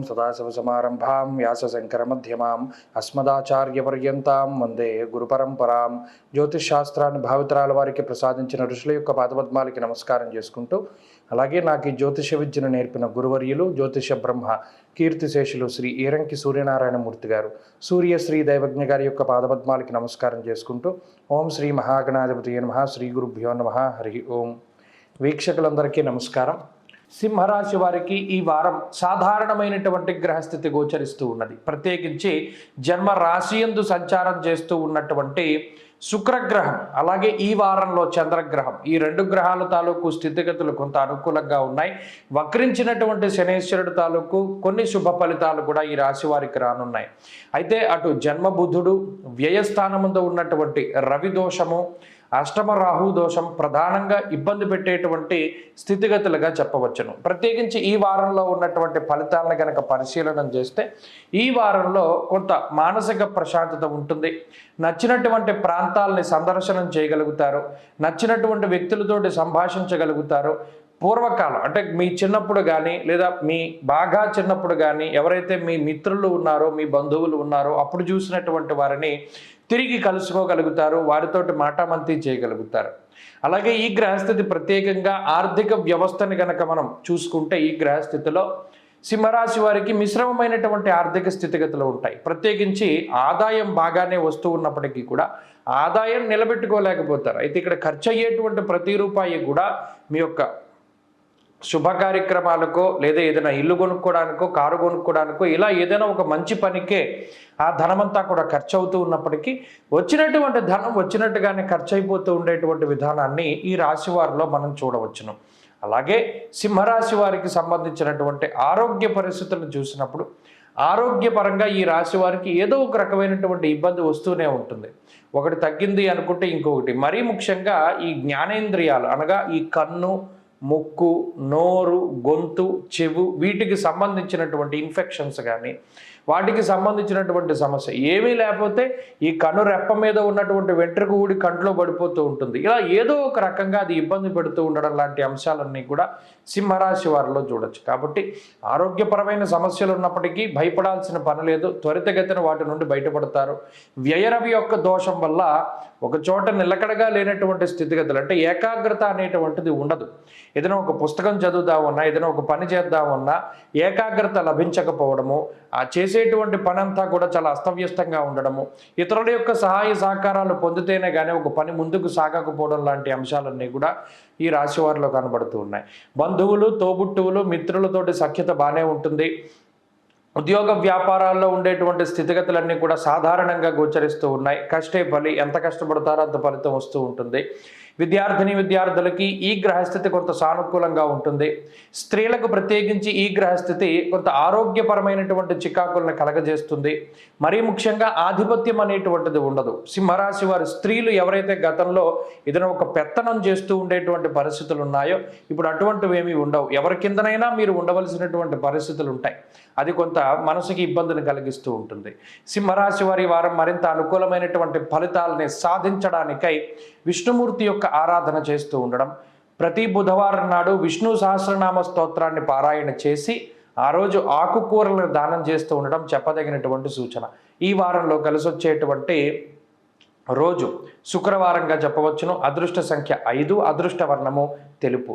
సదాశివసమారంభాం వ్యాసశంకరమధ్యమాం అస్మదాచార్యపర్యంతాం వందే గురుపరంపరాం. జ్యోతిషాస్త్రాన్ని భావితరాల వారికి ప్రసాదించిన ఋషుల యొక్క పాదపద్మాలకి నమస్కారం చేసుకుంటూ, అలాగే నాకు ఈ జ్యోతిష విద్యను నేర్పిన గురువర్యులు జ్యోతిష బ్రహ్మ కీర్తిశేషులు శ్రీ ఈరంకి సూర్యనారాయణమూర్తి గారు, సూర్యశ్రీ దైవజ్ఞ గారి యొక్క పాదపద్మాలకి నమస్కారం చేసుకుంటూ, ఓం శ్రీ మహాగణాధిపతి నమః, శ్రీ గురుభ్యో నమః, హరి ఓం. వీక్షకులందరికీ నమస్కారం. సింహరాశి వారికి ఈ వారం సాధారణమైనటువంటి గ్రహస్థితి గోచరిస్తూ ఉన్నది. ప్రత్యేకించి జన్మ రాశియందు సంచారం చేస్తూ ఉన్నటువంటి శుక్రగ్రహం, అలాగే ఈ వారంలో చంద్రగ్రహం, ఈ రెండు గ్రహాల తాలూకు స్థితిగతులు కొంత అనుకూలంగా ఉన్నాయి. వక్రించినటువంటి శనేశ్వరుడు తాలూకు కొన్ని శుభ ఫలితాలు కూడా ఈ రాశి వారికి రానున్నాయి. అయితే అటు జన్మబుధుడు, వ్యయస్థానముందు ఉన్నటువంటి రవి దోషము, అష్టమ రాహు దోషం ప్రధానంగా ఇబ్బంది పెట్టేటువంటి స్థితిగతులుగా చెప్పవచ్చును. ప్రత్యేకించి ఈ వారంలో ఉన్నటువంటి ఫలితాలను కనుక పరిశీలన చేస్తే ఈ వారంలో కొంత మానసిక ప్రశాంతత ఉంటుంది. నచ్చినటువంటి ప్రాంతాలని సందర్శనం చేయగలుగుతారు, నచ్చినటువంటి వ్యక్తులతోటి సంభాషించగలుగుతారు. పూర్వకాలం అంటే మీ చిన్నప్పుడు కానీ లేదా మీ బాగా చిన్నప్పుడు కానీ ఎవరైతే మీ మిత్రులు ఉన్నారో, మీ బంధువులు ఉన్నారో అప్పుడు చూసినటువంటి వారిని తిరిగి కలుసుకోగలుగుతారు, వారితోటి మాటామంతి చేయగలుగుతారు. అలాగే ఈ గ్రహస్థితి ప్రత్యేకంగా ఆర్థిక వ్యవస్థని కనుక మనం చూసుకుంటే ఈ గ్రహస్థితిలో సింహరాశి వారికి మిశ్రమమైనటువంటి ఆర్థిక స్థితిగతులు ఉంటాయి. ప్రత్యేకించి ఆదాయం బాగానే వస్తూ ఉన్నప్పటికీ కూడా ఆదాయం నిలబెట్టుకోలేకపోతారు. అయితే ఇక్కడ ఖర్చు అయ్యేటువంటి ప్రతి రూపాయి కూడా మీ యొక్క శుభ కార్యక్రమాలకో లేదా ఏదైనా ఇల్లు కొనుక్కోవడానికో, కారు కొనుక్కోవడానికో, ఇలా ఏదైనా ఒక మంచి పనికే ఆ ధనమంతా కూడా ఖర్చు అవుతూ ఉన్నప్పటికీ వచ్చినటువంటి ధనం వచ్చినట్టుగానే ఖర్చు అయిపోతూ ఉండేటువంటి విధానాన్ని ఈ రాశి వారిలో మనం చూడవచ్చును. అలాగే సింహరాశి వారికి సంబంధించినటువంటి ఆరోగ్య పరిస్థితులను చూసినప్పుడు ఆరోగ్యపరంగా ఈ రాశి వారికి ఏదో ఒక రకమైనటువంటి ఇబ్బంది వస్తూనే ఉంటుంది. ఒకటి తగ్గింది అనుకుంటే ఇంకొకటి. మరీ ముఖ్యంగా ఈ జ్ఞానేంద్రియాలు అనగా ఈ కన్ను, ముక్కు, నోరు, గొంతు, చెవు వీటికి సంబంధించినటువంటి ఇన్ఫెక్షన్స్ కానీ వాటికి సంబంధించినటువంటి సమస్య ఏమీ లేకపోతే ఈ కన్ను రెప్ప మీద ఉన్నటువంటి వెంట్రుక ఊడి కంట్లో పడిపోతూ ఉంటుంది. ఇలా ఏదో ఒక రకంగా అది ఇబ్బంది పెడుతూ ఉండడం లాంటి అంశాలన్నీ కూడా సింహరాశి వారిలో చూడొచ్చు. కాబట్టి ఆరోగ్యపరమైన సమస్యలు ఉన్నప్పటికీ భయపడాల్సిన పని లేదు, త్వరితగతిన వాటి నుండి బయటపడతారు. వ్యయరవి యొక్క దోషం వల్ల ఒక చోట నిలకడగా లేనటువంటి స్థితిగతులు, అంటే ఏకాగ్రత అనేటువంటిది ఉండదు. ఏదైనా ఒక పుస్తకం చదువుదామన్నా, ఏదైనా ఒక పని చేద్దామన్నా ఏకాగ్రత లభించకపోవడము, ఆ చేసేటువంటి పని అంతా కూడా చాలా అస్తవ్యస్తంగా ఉండడము, ఇతరుల యొక్క సహాయ సహకారాలు పొందితేనే కానీ ఒక పని ముందుకు సాగకపోవడం లాంటి అంశాలన్నీ కూడా ఈ రాశి వారిలో కనబడుతూ ఉన్నాయి. బంధువులు, తోబుట్టువులు, మిత్రులతోటి సఖ్యత బాగానే ఉంటుంది. ఉద్యోగ వ్యాపారాల్లో ఉండేటువంటి స్థితిగతులన్నీ కూడా సాధారణంగా గోచరిస్తూ ఉన్నాయి. కష్టే ఫలి, ఎంత కష్టపడతారో అంత ఫలితం వస్తూ ఉంటుంది. విద్యార్థులకి ఈ గ్రహస్థితి కొంత సానుకూలంగా ఉంటుంది. స్త్రీలకు ప్రత్యేకించి ఈ గ్రహస్థితి కొంత ఆరోగ్యపరమైనటువంటి చికాకులను కలగజేస్తుంది. మరీ ముఖ్యంగా ఆధిపత్యం అనేటువంటిది ఉండదు. సింహరాశి వారి స్త్రీలు ఎవరైతే గతంలో ఏదైనా ఒక పెత్తనం చేస్తూ ఉండేటువంటి పరిస్థితులు ఉన్నాయో ఇప్పుడు అటువంటివి ఏమీ ఉండవు. ఎవరి కిందనైనా మీరు ఉండవలసినటువంటి పరిస్థితులు ఉంటాయి. అది కొంత మనసుకి ఇబ్బందిని కలిగిస్తూ ఉంటుంది. సింహరాశి వారి వారం మరింత అనుకూలమైనటువంటి ఫలితాలని సాధించడానికై విష్ణుమూర్తి యొక్క ఆరాధన చేస్తూ ఉండడం, ప్రతి బుధవారం నాడు విష్ణు సహస్రనామ స్తోత్రాన్ని పారాయణ చేసి ఆ రోజు ఆకుకూరలను దానం చేస్తూ ఉండడం చెప్పదగినటువంటి సూచన. ఈ వారంలో కలిసి వచ్చేటువంటి రోజు శుక్రవారంగా చెప్పవచ్చును. అదృష్ట సంఖ్య 5, అదృష్ట వర్ణము తెలుపు.